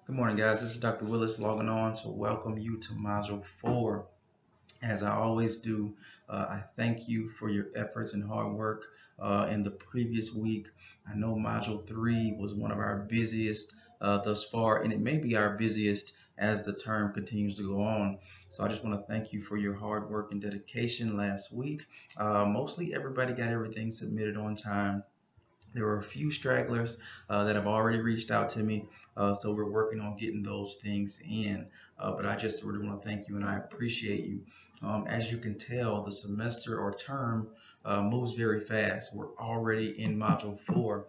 Good morning, guys. This is Dr. Willis logging on to welcome you to Module 4. As I always do, I thank you for your efforts and hard work in the previous week. I know Module 3 was one of our busiest thus far, and it may be our busiest as the term continues to go on. So I just want to thank you for your hard work and dedication last week. Mostly everybody got everything submitted on time. There were a few stragglers that have already reached out to me, so we're working on getting those things in. But I just really want to thank you and I appreciate you. As you can tell, the semester or term moves very fast. We're already in Module 4,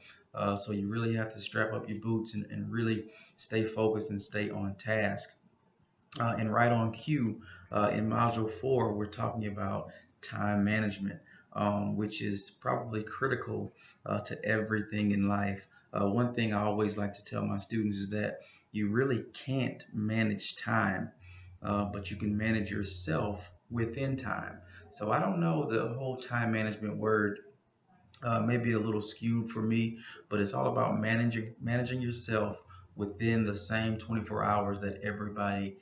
so you really have to strap up your boots and really stay focused and stay on task. And right on cue, in Module 4, we're talking about time management, which is probably critical to everything in life. One thing I always like to tell my students is that you really can't manage time, but you can manage yourself within time. So I don't know, the whole time management word may be a little skewed for me, but it's all about managing yourself within the same 24 hours that everybody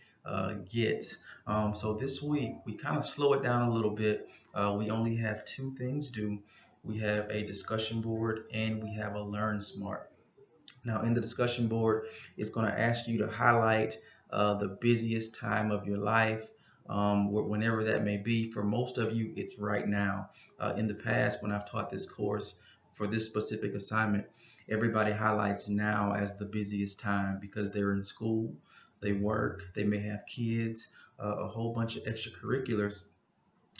gets. So this week we kind of slow it down a little bit. We only have two things due. We have a discussion board and we have a Learn Smart. Now in the discussion board, it's going to ask you to highlight the busiest time of your life, whenever that may be. For most of you, it's right now. In the past, when I've taught this course for this specific assignment, everybody highlights now as the busiest time because they're in school, they work, they may have kids, a whole bunch of extracurriculars,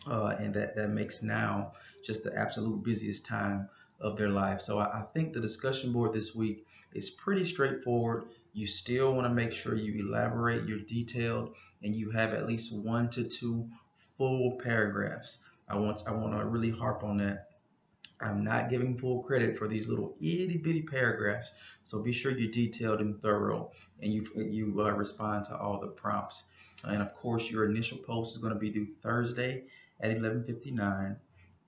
and that makes now just the absolute busiest time of their life. So I think the discussion board this week is pretty straightforward. You still want to make sure you elaborate, you're detailed, and you have at least 1 to 2 full paragraphs. I want to really harp on that. I'm not giving full credit for these little itty bitty paragraphs. So be sure you're detailed and thorough, and you respond to all the prompts. And of course, your initial post is going to be due Thursday at 11:59,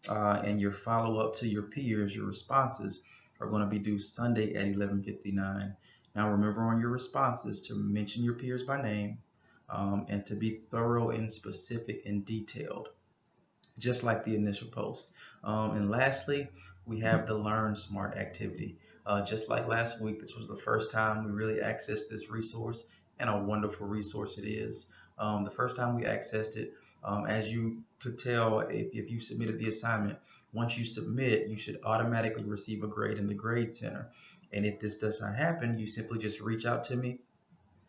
and your follow-up to your peers, your responses, are going to be due Sunday at 11:59. Now remember on your responses to mention your peers by name, and to be thorough and specific and detailed, just like the initial post. And lastly, we have the Learn Smart activity. Just like last week, this was the first time we really accessed this resource, and a wonderful resource it is. The first time we accessed it, as you could tell, if you submitted the assignment, once you submit, you should automatically receive a grade in the Grade Center. And if this does not happen, you simply just reach out to me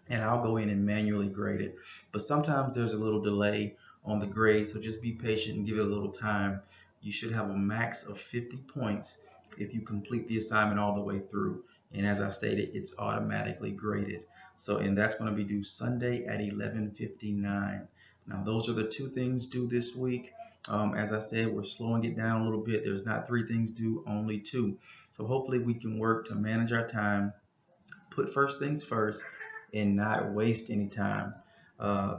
and I'll go in and manually grade it. But sometimes there's a little delay on the grade, so just be patient and give it a little time. You should have a max of 50 points if you complete the assignment all the way through. And as I stated, it's automatically graded. So, and that's going to be due Sunday at 11:59. Now, those are the two things due this week. As I said, we're slowing it down a little bit. There's not 3 things due, only 2. So hopefully we can work to manage our time, put first things first, and not waste any time.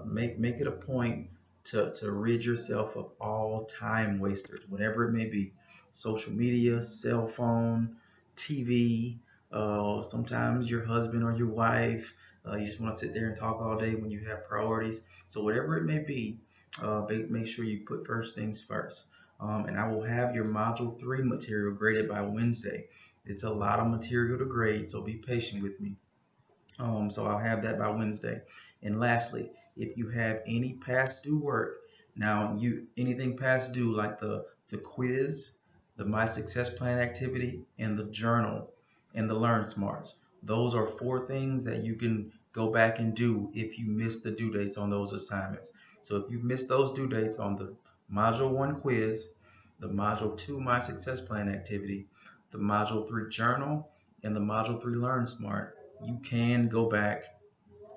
Make it a point to rid yourself of all time wasters, whatever it may be. Social media, cell phone, TV, sometimes your husband or your wife. You just want to sit there and talk all day when you have priorities. So whatever it may be, make sure you put first things first. And I will have your Module 3 material graded by Wednesday. It's a lot of material to grade, so be patient with me. So I'll have that by Wednesday. And lastly, if you have any past due work, now anything past due like the quiz, the My Success Plan activity, and the journal, and the Learn Smarts, those are 4 things that you can go back and do if you miss the due dates on those assignments. So if you miss those due dates on the Module 1 quiz, the Module 2 My Success Plan activity, the Module 3 journal, and the Module 3 Learn Smart, you can go back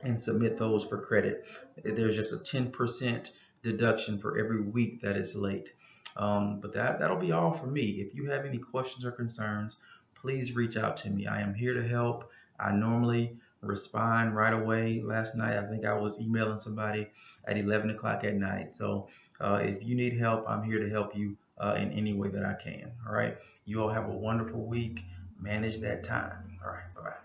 and submit those for credit. There's just a 10% deduction for every week that it's late. But that'll be all for me. If you have any questions or concerns, please reach out to me. I am here to help. I normally respond right away. Last night, I think I was emailing somebody at 11 o'clock at night. So if you need help, I'm here to help you in any way that I can. All right. You all have a wonderful week. Manage that time. All right. Bye-bye.